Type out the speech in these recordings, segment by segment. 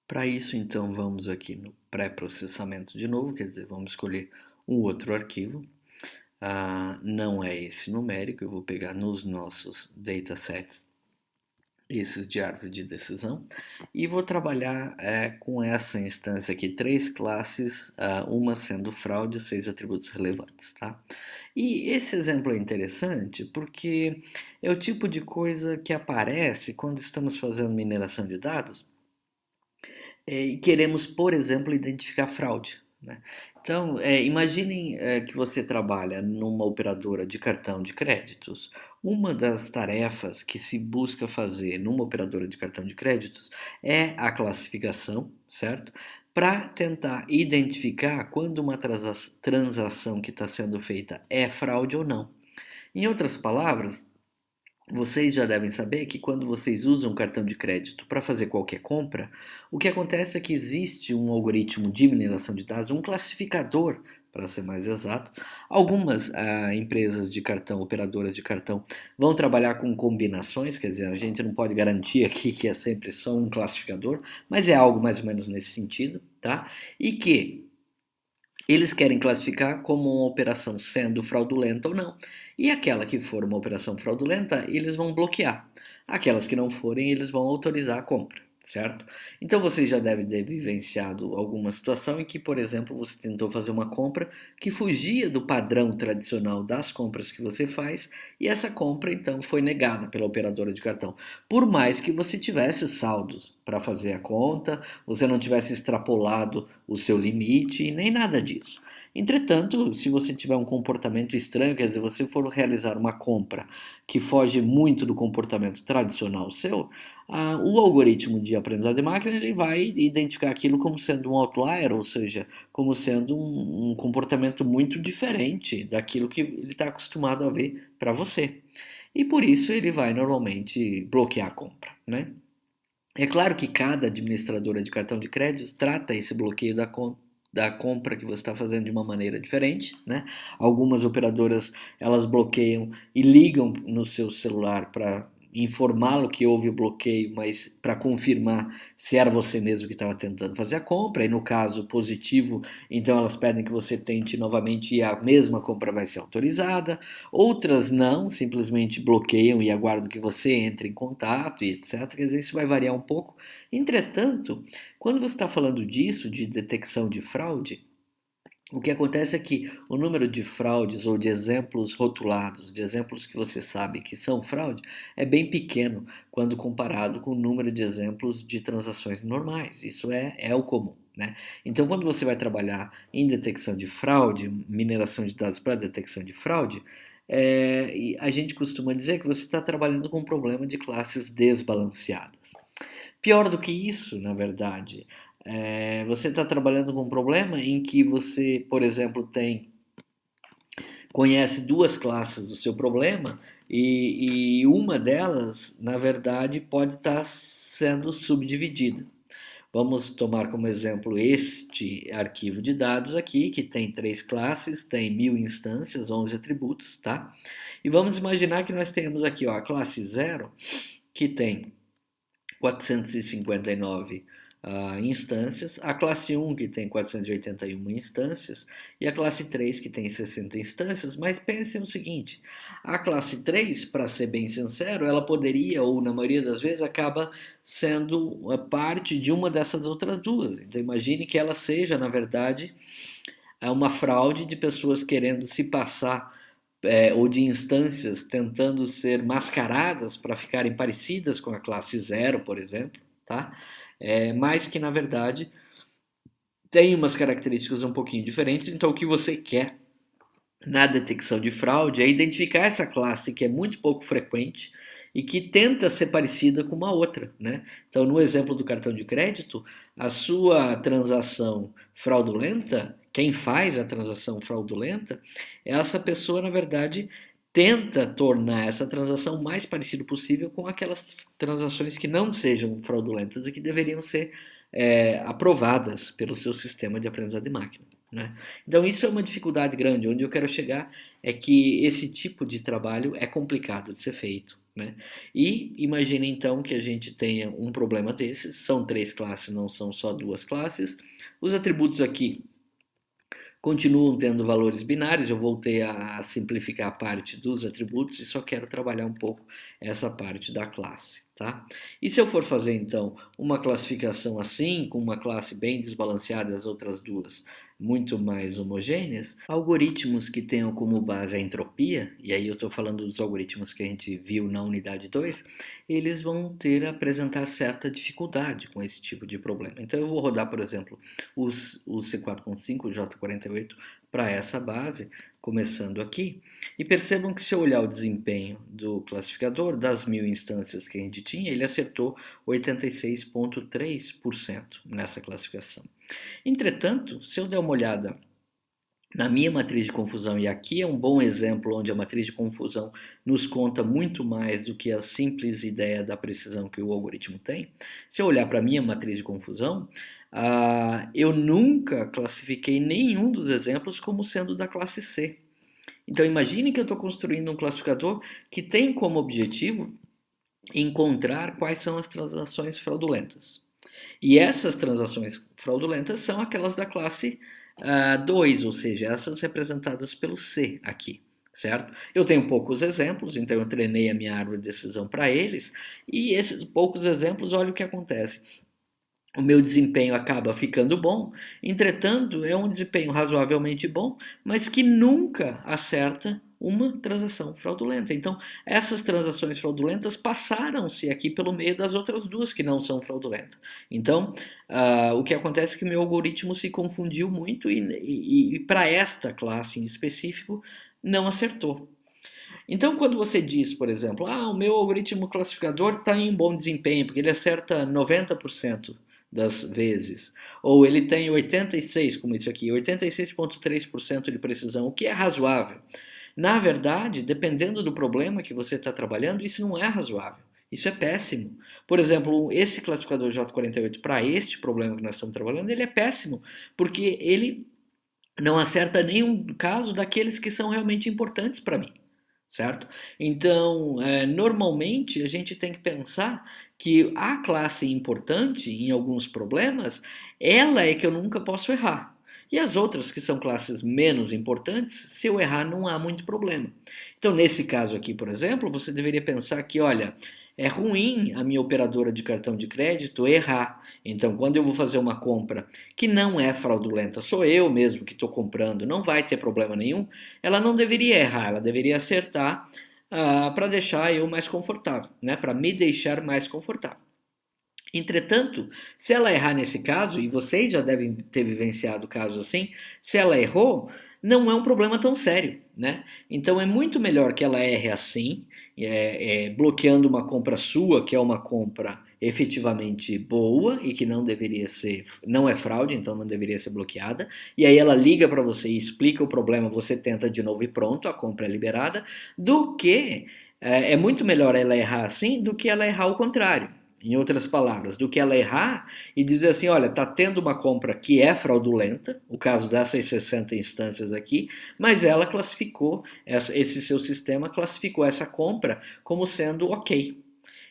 Para isso, então, vamos aqui no pré-processamento de novo, quer dizer, vamos escolher um outro arquivo. Não é esse numérico, eu vou pegar nos nossos datasets esses de árvore de decisão e vou trabalhar com essa instância aqui, três classes, uma sendo fraude, 6 atributos relevantes, tá? E esse exemplo é interessante porque é o tipo de coisa que aparece quando estamos fazendo mineração de dados e queremos, por exemplo, identificar fraude, né? Então, imaginem que você trabalha numa operadora de cartão de créditos. Uma das tarefas que se busca fazer numa operadora de cartão de créditos é a classificação, certo? Para tentar identificar quando uma transação que está sendo feita é fraude ou não. Em outras palavras, vocês já devem saber que quando vocês usam cartão de crédito para fazer qualquer compra, o que acontece é que existe um algoritmo de mineração de dados, um classificador, para ser mais exato. Algumas empresas de cartão, operadoras de cartão, vão trabalhar com combinações, quer dizer, a gente não pode garantir aqui que é sempre só um classificador, mas é algo mais ou menos nesse sentido, tá? E que eles querem classificar como uma operação sendo fraudulenta ou não. E aquela que for uma operação fraudulenta, eles vão bloquear. Aquelas que não forem, eles vão autorizar a compra, certo? Então você já deve ter vivenciado alguma situação em que, por exemplo, você tentou fazer uma compra que fugia do padrão tradicional das compras que você faz e essa compra então foi negada pela operadora de cartão. Por mais que você tivesse saldos para fazer a conta, você não tivesse extrapolado o seu limite e nem nada disso. Entretanto, se você tiver um comportamento estranho, quer dizer, você for realizar uma compra que foge muito do comportamento tradicional seu, o algoritmo de aprendizado de máquina ele vai identificar aquilo como sendo um outlier, ou seja, como sendo um comportamento muito diferente daquilo que ele está acostumado a ver para você. E por isso ele vai normalmente bloquear a compra, né? É claro que cada administradora de cartão de crédito trata esse bloqueio da compra que você está fazendo de uma maneira diferente, né? Algumas operadoras elas bloqueiam e ligam no seu celular para informá-lo que houve o bloqueio, mas para confirmar se era você mesmo que estava tentando fazer a compra, e no caso positivo, então elas pedem que você tente novamente e a mesma compra vai ser autorizada. Outras não, simplesmente bloqueiam e aguardam que você entre em contato e etc. Quer dizer, isso vai variar um pouco. Entretanto, quando você está falando disso, de detecção de fraude, o que acontece é que o número de fraudes ou de exemplos rotulados, de exemplos que você sabe que são fraude, é bem pequeno quando comparado com o número de exemplos de transações normais. Isso é o comum, né? Então, quando você vai trabalhar em detecção de fraude, mineração de dados para detecção de fraude, a gente costuma dizer que você está trabalhando com um problema de classes desbalanceadas. Pior do que isso, na verdade, você está trabalhando com um problema em que você, por exemplo, conhece duas classes do seu problema e uma delas, na verdade, pode estar sendo subdividida. Vamos tomar como exemplo este arquivo de dados aqui, que tem três classes, tem 1000 instâncias, 11 atributos, tá? E vamos imaginar que nós temos aqui ó, a classe 0, que tem 459 instâncias, a classe 1 que tem 481 instâncias e a classe 3 que tem 60 instâncias, mas pensem o seguinte, a classe 3, para ser bem sincero, ela poderia, ou na maioria das vezes, acaba sendo a parte de uma dessas outras duas. Então imagine que ela seja, na verdade, uma fraude de pessoas querendo se passar ou de instâncias tentando ser mascaradas para ficarem parecidas com a classe 0, por exemplo, tá? Mas que na verdade tem umas características um pouquinho diferentes. Então, o que você quer na detecção de fraude é identificar essa classe que é muito pouco frequente e que tenta ser parecida com uma outra, né? Então, no exemplo do cartão de crédito, a sua transação fraudulenta, quem faz a transação fraudulenta, essa pessoa, na verdade, tenta tornar essa transação mais parecida possível com aquelas transações que não sejam fraudulentas e que deveriam ser aprovadas pelo seu sistema de aprendizado de máquina, né? Então, isso é uma dificuldade grande. Onde eu quero chegar é que esse tipo de trabalho é complicado de ser feito, né? E imagine então que a gente tenha um problema desses, são 3 classes, não são só 2 classes. Os atributos aqui continuam tendo valores binários, eu voltei a simplificar a parte dos atributos e só quero trabalhar um pouco essa parte da classe, tá? E se eu for fazer então uma classificação assim, com uma classe bem desbalanceada e as outras duas muito mais homogêneas, algoritmos que tenham como base a entropia, e aí eu estou falando dos algoritmos que a gente viu na unidade 2, eles vão ter a apresentar certa dificuldade com esse tipo de problema. Então eu vou rodar, por exemplo, o C4.5, o J48, para essa base, começando aqui, e percebam que se eu olhar o desempenho do classificador, das 1000 instâncias que a gente tinha, ele acertou 86,3% nessa classificação. Entretanto, se eu der uma olhada na minha matriz de confusão, e aqui é um bom exemplo onde a matriz de confusão nos conta muito mais do que a simples ideia da precisão que o algoritmo tem, se eu olhar para a minha matriz de confusão, eu nunca classifiquei nenhum dos exemplos como sendo da classe C. Então imagine que eu estou construindo um classificador que tem como objetivo encontrar quais são as transações fraudulentas. E essas transações fraudulentas são aquelas da classe 2, ou seja, essas representadas pelo C aqui, certo? Eu tenho poucos exemplos, então eu treinei a minha árvore de decisão para eles, e esses poucos exemplos, olha o que acontece. O meu desempenho acaba ficando bom, entretanto, é um desempenho razoavelmente bom, mas que nunca acerta uma transação fraudulenta. Então, essas transações fraudulentas passaram-se aqui pelo meio das outras duas que não são fraudulentas. Então, o que acontece é que meu algoritmo se confundiu muito e para esta classe em específico não acertou. Então, quando você diz, por exemplo, o meu algoritmo classificador está em bom desempenho, porque ele acerta 90% das vezes, ou ele tem 86, como isso aqui, 86,3% de precisão, o que é razoável. Na verdade, dependendo do problema que você está trabalhando, isso não é razoável. Isso é péssimo. Por exemplo, esse classificador J48 para este problema que nós estamos trabalhando, ele é péssimo, porque ele não acerta nenhum caso daqueles que são realmente importantes para mim, certo? Então, normalmente a gente tem que pensar que a classe importante em alguns problemas, ela é que eu nunca posso errar. E as outras que são classes menos importantes, se eu errar não há muito problema. Então, nesse caso aqui, por exemplo, você deveria pensar que, olha, é ruim a minha operadora de cartão de crédito errar. Então, quando eu vou fazer uma compra que não é fraudulenta, sou eu mesmo que estou comprando, não vai ter problema nenhum, ela não deveria errar, ela deveria acertar para deixar eu mais confortável, né? Para me deixar mais confortável. Entretanto, se ela errar nesse caso, e vocês já devem ter vivenciado casos assim, se ela errou, não é um problema tão sério, né? Então é muito melhor que ela erre assim, bloqueando uma compra sua, que é uma compra efetivamente boa e que não deveria ser, não é fraude, então não deveria ser bloqueada. E aí ela liga para você e explica o problema, você tenta de novo e pronto, a compra é liberada, do que é muito melhor ela errar assim do que ela errar o contrário. Em outras palavras, do que ela errar e dizer assim, olha, está tendo uma compra que é fraudulenta, o caso dessas 60 instâncias aqui, mas ela classificou, esse seu sistema classificou essa compra como sendo ok.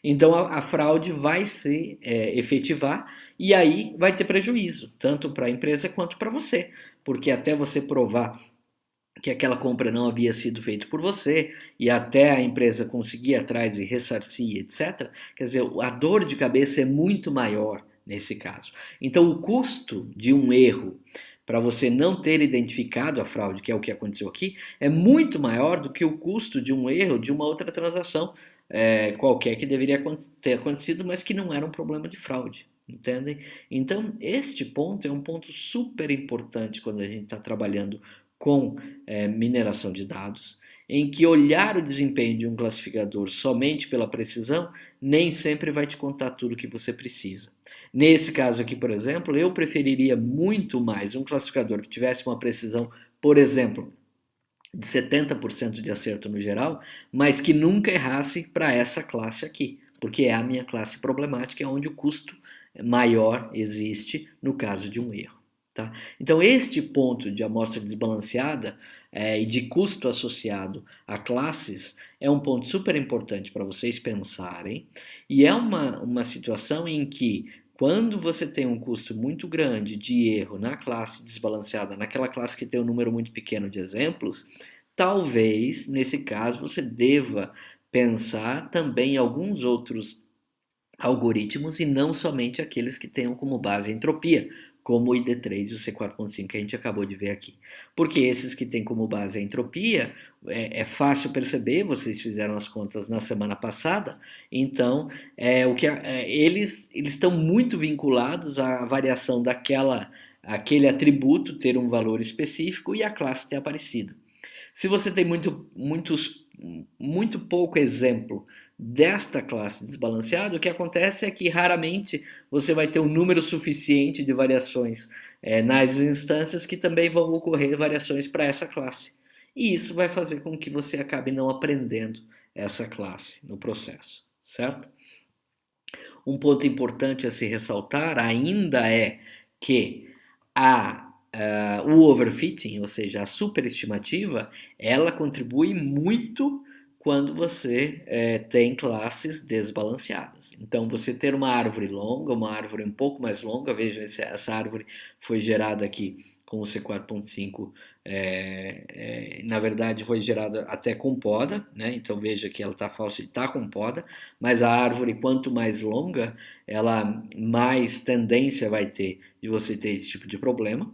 Então a fraude vai se efetivar e aí vai ter prejuízo, tanto para a empresa quanto para você, porque até você provar que aquela compra não havia sido feita por você e até a empresa conseguir ir atrás e ressarcir, etc. Quer dizer, a dor de cabeça é muito maior nesse caso. Então, o custo de um erro para você não ter identificado a fraude, que é o que aconteceu aqui, é muito maior do que o custo de um erro de uma outra transação qualquer que deveria ter acontecido, mas que não era um problema de fraude. Entendem? Então, este ponto é um ponto super importante quando a gente está trabalhando com mineração de dados, em que olhar o desempenho de um classificador somente pela precisão nem sempre vai te contar tudo o que você precisa. Nesse caso aqui, por exemplo, eu preferiria muito mais um classificador que tivesse uma precisão, por exemplo, de 70% de acerto no geral, mas que nunca errasse para essa classe aqui, porque é a minha classe problemática, é onde o custo maior existe no caso de um erro. Tá? Então, este ponto de amostra desbalanceada e de custo associado a classes é um ponto super importante para vocês pensarem, e é uma situação em que, quando você tem um custo muito grande de erro na classe desbalanceada, naquela classe que tem um número muito pequeno de exemplos, talvez, nesse caso, você deva pensar também em alguns outros algoritmos e não somente aqueles que tenham como base a entropia, como o ID3 e o C4.5 que a gente acabou de ver aqui. Porque esses que têm como base a entropia, é fácil perceber, vocês fizeram as contas na semana passada, então eles estão muito vinculados à variação aquele atributo ter um valor específico e a classe ter aparecido. Se você tem muito pouco exemplo desta classe desbalanceada, o que acontece é que raramente você vai ter um número suficiente de variações nas instâncias que também vão ocorrer variações para essa classe. E isso vai fazer com que você acabe não aprendendo essa classe no processo, certo? Um ponto importante a se ressaltar ainda é que o overfitting, ou seja, a superestimativa, ela contribui muito quando você tem classes desbalanceadas. Então, você ter uma árvore longa, uma árvore um pouco mais longa, vejam, essa árvore foi gerada aqui com o C4.5, na verdade foi gerada até com poda, né? Então veja que ela está falsa e está com poda, mas a árvore quanto mais longa, ela mais tendência vai ter de você ter esse tipo de problema.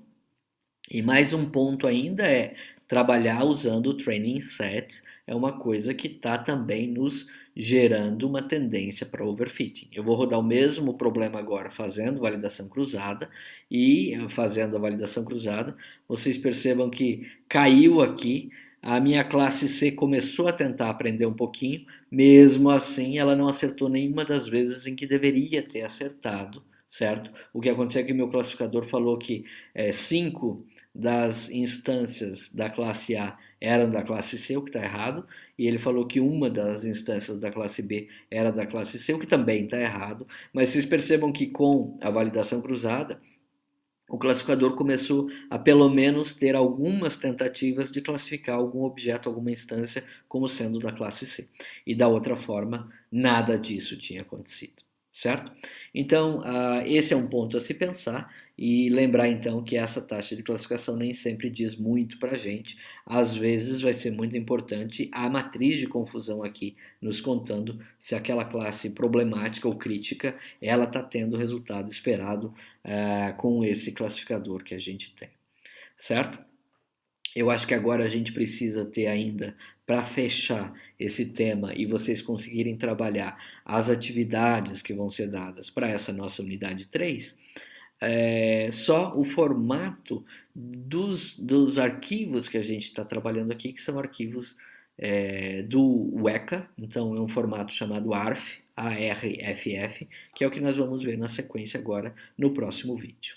E mais um ponto ainda é trabalhar usando o training set, é uma coisa que está também nos gerando uma tendência para overfitting. Eu vou rodar o mesmo problema agora fazendo validação cruzada e fazendo a validação cruzada, vocês percebam que caiu aqui, a minha classe C começou a tentar aprender um pouquinho, mesmo assim ela não acertou nenhuma das vezes em que deveria ter acertado, certo? O que aconteceu é que o meu classificador falou que 5 das instâncias da classe A eram da classe C, o que está errado, e ele falou que uma das instâncias da classe B era da classe C, o que também está errado, mas vocês percebam que com a validação cruzada, o classificador começou a pelo menos ter algumas tentativas de classificar algum objeto, alguma instância como sendo da classe C. E da outra forma, nada disso tinha acontecido, certo? Então, esse é um ponto a se pensar e lembrar então que essa taxa de classificação nem sempre diz muito para a gente. Às vezes vai ser muito importante a matriz de confusão aqui nos contando se aquela classe problemática ou crítica ela está tendo o resultado esperado com esse classificador que a gente tem, certo? Eu acho que agora a gente precisa ter ainda, para fechar esse tema e vocês conseguirem trabalhar as atividades que vão ser dadas para essa nossa unidade 3, só o formato dos arquivos que a gente está trabalhando aqui, que são arquivos do Weka, então é um formato chamado ARFF, que é o que nós vamos ver na sequência agora no próximo vídeo.